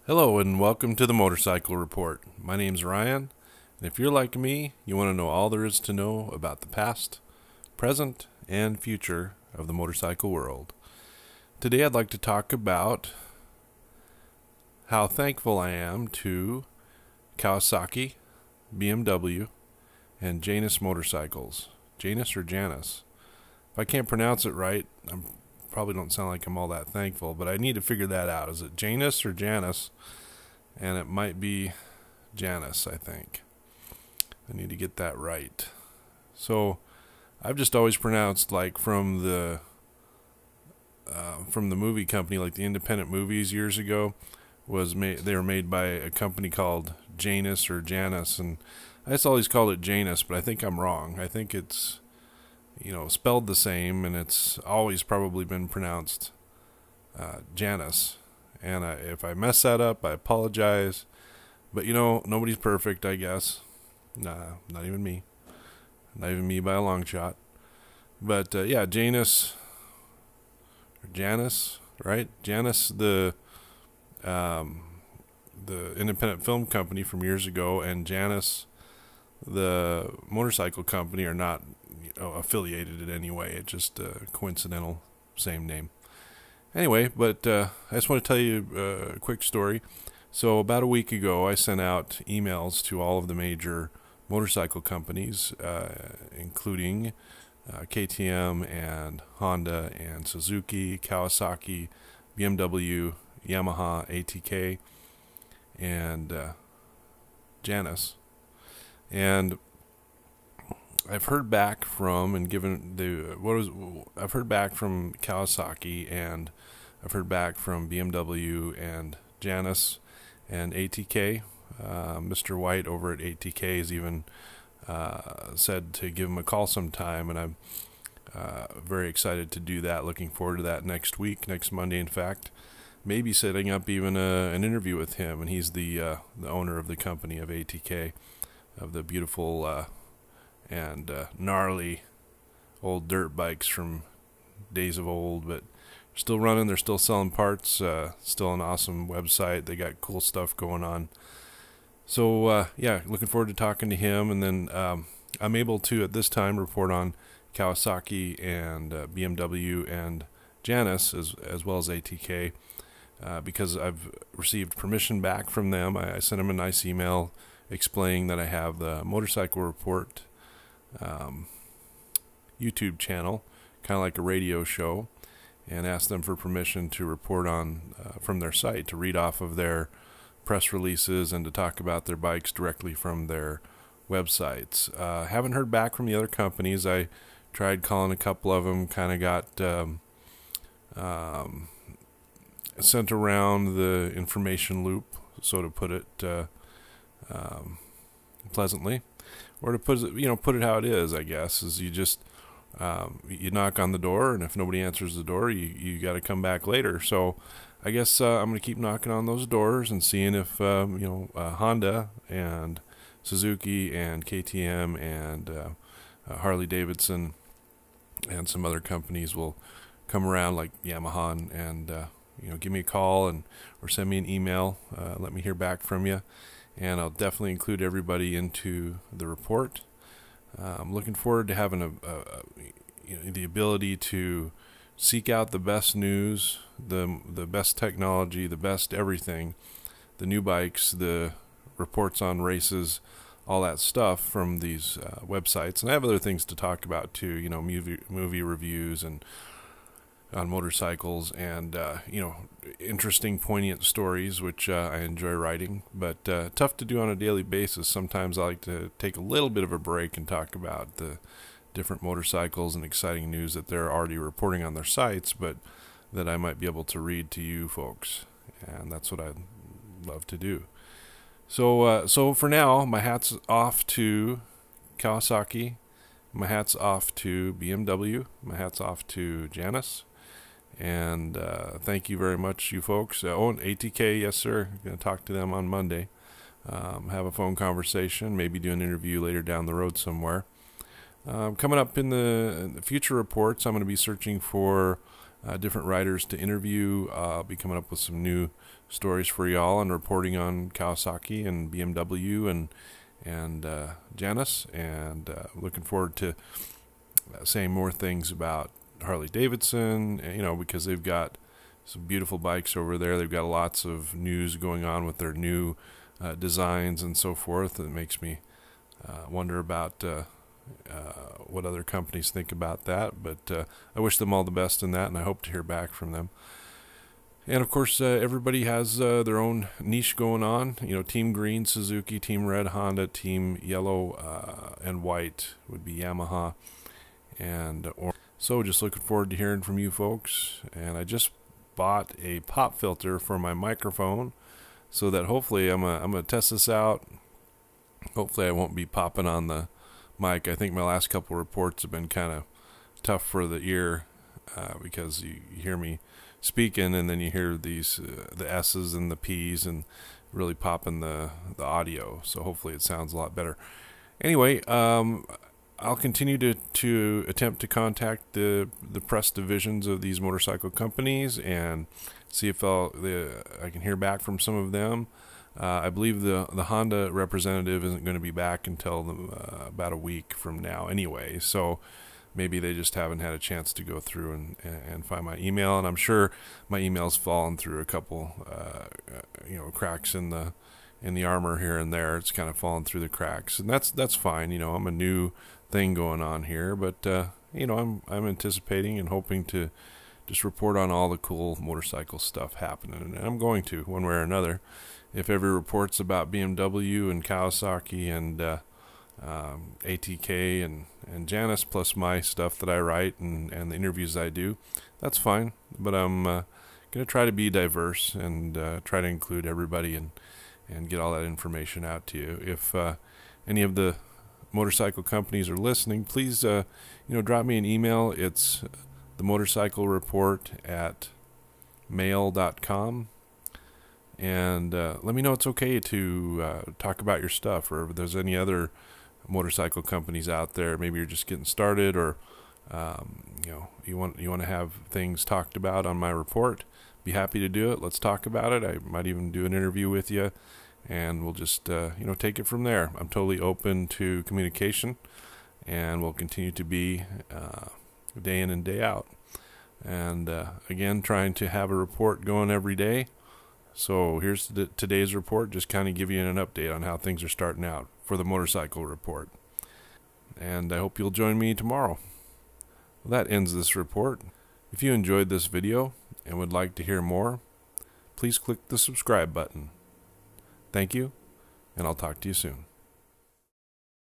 Hello and welcome to the Motorcycle Report. My name's Ryan, and if you're like me, you want to know all there is to know about the past, present, and future of the motorcycle world. Today I'd like to talk about how thankful I am to Kawasaki, BMW, and Janus motorcycles. Janus or Janus? If I can't pronounce it right, I probably don't sound like I'm all that thankful, but I need to figure that out. Is it Janus or Janus? And it might be Janus, I think. I need to get that right. So I've just always pronounced like from the movie company, like the independent movies years ago, they were made by a company called Janus or Janus, and I just always called it Janus, but I think I'm wrong. I think it's spelled the same, and it's always probably been pronounced Janus. And if I mess that up, I apologize. But nobody's perfect, I guess. Nah, not even me. Not even me by a long shot. But yeah, Janus, or Janus, right? Janus, the independent film company from years ago, and Janus, the motorcycle company, are not affiliated in any way. It's just a coincidental same name. Anyway, but I just want to tell you a quick story. So about a week ago, I sent out emails to all of the major motorcycle companies, including KTM and Honda and Suzuki, Kawasaki, BMW, Yamaha, ATK, and Janus. And I've heard back from I've heard back from Kawasaki, and I've heard back from BMW and Janus and ATK. Mr. White over at ATK has even said to give him a call sometime, and I'm very excited to do that. Looking forward to that next Monday, in fact. Maybe setting up even an interview with him, and he's the owner of the company of ATK, of the beautiful and gnarly old dirt bikes from days of old, but still running. They're still selling parts. Still an awesome website. They got cool stuff going on. So yeah, looking forward to talking to him. And then I'm able to at this time report on Kawasaki and BMW and Janus as well as ATK because I've received permission back from them. I sent them a nice email explaining that I have the Motorcycle Report YouTube channel, kind of like a radio show, and asked them for permission to report on from their site, to read off of their press releases and to talk about their bikes directly from their websites. Haven't heard back from the other companies. I tried calling a couple of them, kind of got sent around the information loop, so to put it pleasantly. Or to put it how it is, I guess, is you just you knock on the door, and if nobody answers the door, you got to come back later. So I guess I'm going to keep knocking on those doors and seeing if Honda and Suzuki and KTM and Harley Davidson and some other companies will come around, like Yamaha, and give me a call or send me an email. Let me hear back from you. And I'll definitely include everybody into the report. I'm looking forward to having the ability to seek out the best news, the best technology, the best everything, the new bikes, the reports on races, all that stuff from these websites. And I have other things to talk about too, movie reviews and on motorcycles, and interesting, poignant stories, which I enjoy writing, but tough to do on a daily basis. Sometimes I like to take a little bit of a break and talk about the different motorcycles and exciting news that they're already reporting on their sites, but that I might be able to read to you folks, and that's what I love to do. So for now, my hat's off to Kawasaki, my hat's off to BMW, my hat's off to Janus. And thank you very much, you folks. And ATK, yes, sir. Going to talk to them on Monday. Have a phone conversation, maybe do an interview later down the road somewhere. Coming up in the future reports, I'm going to be searching for different riders to interview. I'll be coming up with some new stories for y'all and reporting on Kawasaki and BMW and Janus, and looking forward to saying more things about Harley Davidson, because they've got some beautiful bikes over there. They've got lots of news going on with their new designs and so forth. It makes me wonder about what other companies think about that, but I wish them all the best in that, and I hope to hear back from them. And of course, everybody has their own niche going on. Team Green, Suzuki; Team Red, Honda; Team Yellow and White would be Yamaha, and so just looking forward to hearing from you folks. And I just bought a pop filter for my microphone, so that hopefully I'm gonna test this out. Hopefully I won't be popping on the mic. I think my last couple reports have been kind of tough for the ear, because you hear me speaking and then you hear these the S's and the P's and really popping the audio. So hopefully it sounds a lot better. Anyway, I'll continue to attempt to contact the press divisions of these motorcycle companies and see if I can hear back from some of them. I believe the Honda representative isn't going to be back until about a week from now anyway, so maybe they just haven't had a chance to go through and find my email, and I'm sure my email's fallen through a couple cracks in the armor here and there. It's kind of fallen through the cracks, and that's fine. I'm a new thing going on here, but I'm anticipating and hoping to just report on all the cool motorcycle stuff happening, and I'm going to, one way or another. If every report's about BMW and Kawasaki and ATK and Janus, plus my stuff that I write and the interviews I do, that's fine. But I'm going to try to be diverse and try to include everybody and get all that information out to you. If any of the motorcycle companies are listening, please drop me an email. It's themotorcyclereport@mail.com. And let me know it's okay to talk about your stuff, or if there's any other motorcycle companies out there. Maybe you're just getting started, or you want to have things talked about on my report. Be happy to do it. Let's talk about it. I might even do an interview with you, and we'll just take it from there. I'm totally open to communication, and will continue to be day in and day out. And again, trying to have a report going every day. So here's today's report, just kind of give you an update on how things are starting out for the motorcycle report. And I hope you'll join me tomorrow. Well, that ends this report. If you enjoyed this video and would like to hear more, please click the subscribe button. Thank you, and I'll talk to you soon.